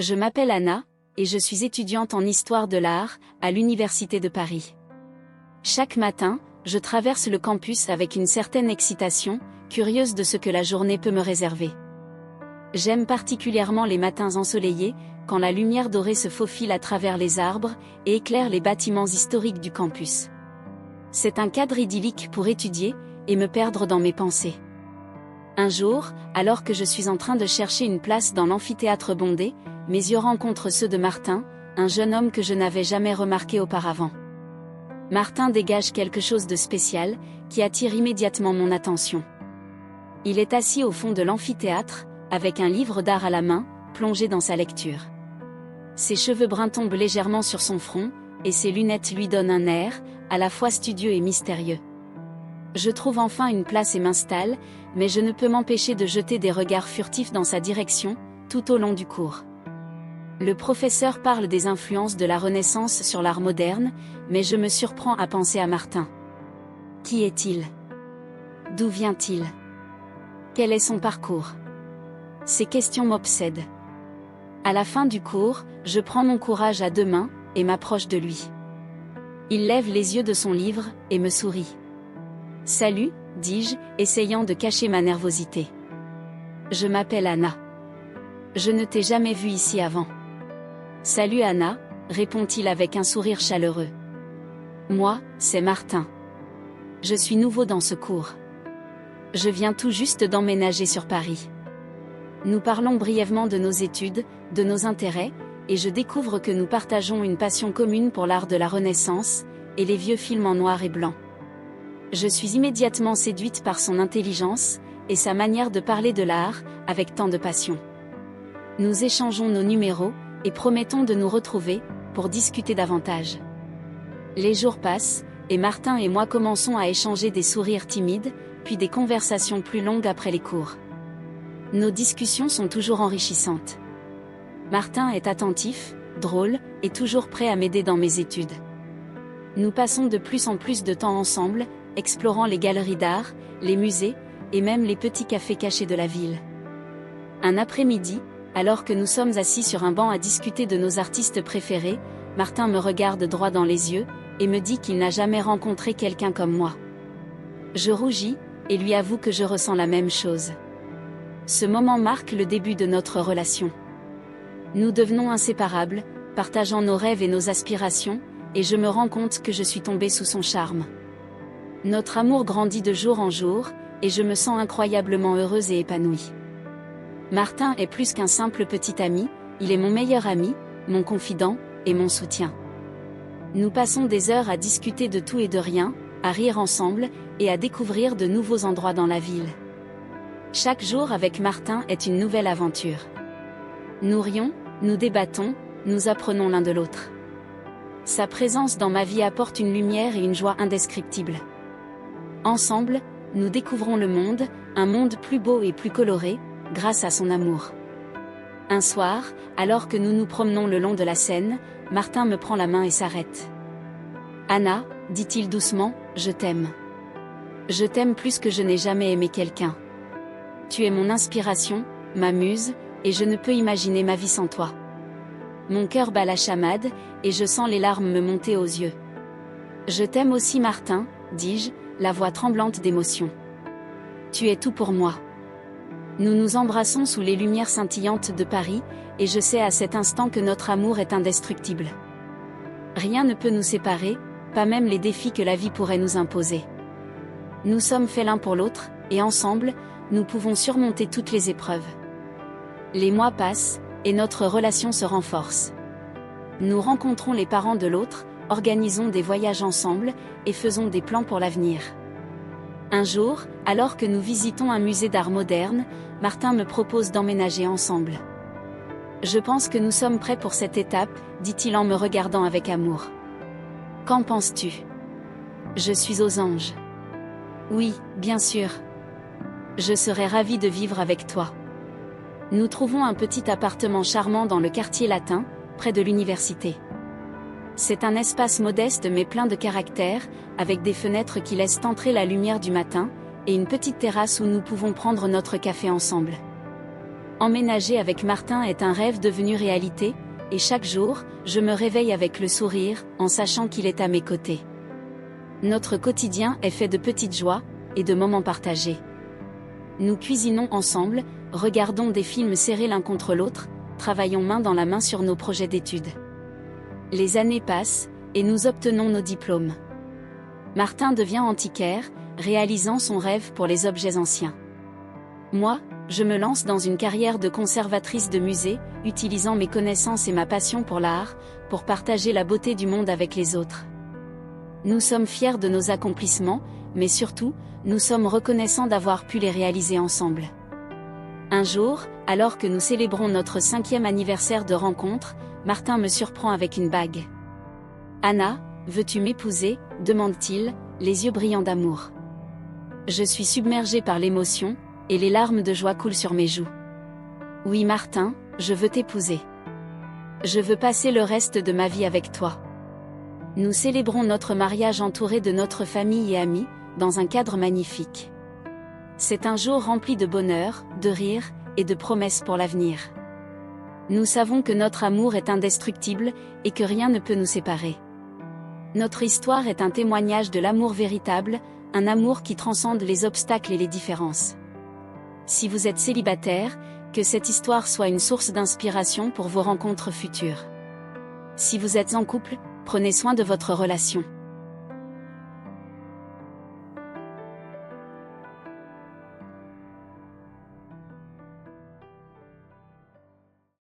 Je m'appelle Anna, et je suis étudiante en histoire de l'art, à l'Université de Paris. Chaque matin, je traverse le campus avec une certaine excitation, curieuse de ce que la journée peut me réserver. J'aime particulièrement les matins ensoleillés, quand la lumière dorée se faufile à travers les arbres, et éclaire les bâtiments historiques du campus. C'est un cadre idyllique pour étudier, et me perdre dans mes pensées. Un jour, alors que je suis en train de chercher une place dans l'amphithéâtre bondé, mes yeux rencontrent ceux de Martin, un jeune homme que je n'avais jamais remarqué auparavant. Martin dégage quelque chose de spécial, qui attire immédiatement mon attention. Il est assis au fond de l'amphithéâtre, avec un livre d'art à la main, plongé dans sa lecture. Ses cheveux bruns tombent légèrement sur son front, et ses lunettes lui donnent un air, à la fois studieux et mystérieux. Je trouve enfin une place et m'installe, mais je ne peux m'empêcher de jeter des regards furtifs dans sa direction, tout au long du cours. Le professeur parle des influences de la Renaissance sur l'art moderne, mais je me surprends à penser à Martin. Qui est-il? D'où vient-il? Quel est son parcours? Ces questions m'obsèdent. À la fin du cours, je prends mon courage à deux mains, et m'approche de lui. Il lève les yeux de son livre, et me sourit. « Salut », dis-je, essayant de cacher ma nervosité. « Je m'appelle Anna. Je ne t'ai jamais vue ici avant. »« Salut Anna », répond-il avec un sourire chaleureux. « Moi, c'est Martin. Je suis nouveau dans ce cours. Je viens tout juste d'emménager sur Paris. » Nous parlons brièvement de nos études, de nos intérêts, et je découvre que nous partageons une passion commune pour l'art de la Renaissance, et les vieux films en noir et blanc. Je suis immédiatement séduite par son intelligence, et sa manière de parler de l'art, avec tant de passion. Nous échangeons nos numéros, et promettons de nous retrouver, pour discuter davantage. Les jours passent, et Martin et moi commençons à échanger des sourires timides, puis des conversations plus longues après les cours. Nos discussions sont toujours enrichissantes. Martin est attentif, drôle, et toujours prêt à m'aider dans mes études. Nous passons de plus en plus de temps ensemble, explorant les galeries d'art, les musées, et même les petits cafés cachés de la ville. Un après-midi, alors que nous sommes assis sur un banc à discuter de nos artistes préférés, Martin me regarde droit dans les yeux, et me dit qu'il n'a jamais rencontré quelqu'un comme moi. Je rougis, et lui avoue que je ressens la même chose. Ce moment marque le début de notre relation. Nous devenons inséparables, partageant nos rêves et nos aspirations, et je me rends compte que je suis tombée sous son charme. Notre amour grandit de jour en jour, et je me sens incroyablement heureuse et épanouie. Martin est plus qu'un simple petit ami, il est mon meilleur ami, mon confident, et mon soutien. Nous passons des heures à discuter de tout et de rien, à rire ensemble, et à découvrir de nouveaux endroits dans la ville. Chaque jour avec Martin est une nouvelle aventure. Nous rions, nous débattons, nous apprenons l'un de l'autre. Sa présence dans ma vie apporte une lumière et une joie indescriptibles. Ensemble, nous découvrons le monde, un monde plus beau et plus coloré, grâce à son amour. Un soir, alors que nous nous promenons le long de la Seine, Martin me prend la main et s'arrête. « Anna », dit-il doucement, « je t'aime. Je t'aime plus que je n'ai jamais aimé quelqu'un. Tu es mon inspiration, ma muse, et je ne peux imaginer ma vie sans toi. » Mon cœur bat la chamade, et je sens les larmes me monter aux yeux. « Je t'aime aussi Martin », dis-je, la voix tremblante d'émotion. « Tu es tout pour moi. » Nous nous embrassons sous les lumières scintillantes de Paris, et je sais à cet instant que notre amour est indestructible. Rien ne peut nous séparer, pas même les défis que la vie pourrait nous imposer. Nous sommes faits l'un pour l'autre, et ensemble, nous pouvons surmonter toutes les épreuves. Les mois passent, et notre relation se renforce. Nous rencontrons les parents de l'autre, organisons des voyages ensemble, et faisons des plans pour l'avenir. Un jour, alors que nous visitons un musée d'art moderne, Martin me propose d'emménager ensemble. « Je pense que nous sommes prêts pour cette étape », dit-il en me regardant avec amour. « Qu'en penses-tu ? Je suis aux anges. »« Oui, bien sûr. Je serais ravie de vivre avec toi. » Nous trouvons un petit appartement charmant dans le quartier latin, près de l'université. C'est un espace modeste mais plein de caractère, avec des fenêtres qui laissent entrer la lumière du matin, et une petite terrasse où nous pouvons prendre notre café ensemble. Emménager avec Martin est un rêve devenu réalité, et chaque jour, je me réveille avec le sourire, en sachant qu'il est à mes côtés. Notre quotidien est fait de petites joies, et de moments partagés. Nous cuisinons ensemble, regardons des films serrés l'un contre l'autre, travaillons main dans la main sur nos projets d'études. Les années passent, et nous obtenons nos diplômes. Martin devient antiquaire, réalisant son rêve pour les objets anciens. Moi, je me lance dans une carrière de conservatrice de musée, utilisant mes connaissances et ma passion pour l'art, pour partager la beauté du monde avec les autres. Nous sommes fiers de nos accomplissements, mais surtout, nous sommes reconnaissants d'avoir pu les réaliser ensemble. Un jour, alors que nous célébrons notre 5e anniversaire de rencontre, Martin me surprend avec une bague. « Anna, veux-tu m'épouser ?» demande-t-il, les yeux brillants d'amour. Je suis submergée par l'émotion, et les larmes de joie coulent sur mes joues. « Oui Martin, je veux t'épouser. Je veux passer le reste de ma vie avec toi. » Nous célébrons notre mariage entouré de notre famille et amis, dans un cadre magnifique. C'est un jour rempli de bonheur, de rire, et de promesses pour l'avenir. Nous savons que notre amour est indestructible, et que rien ne peut nous séparer. Notre histoire est un témoignage de l'amour véritable, un amour qui transcende les obstacles et les différences. Si vous êtes célibataire, que cette histoire soit une source d'inspiration pour vos rencontres futures. Si vous êtes en couple, prenez soin de votre relation.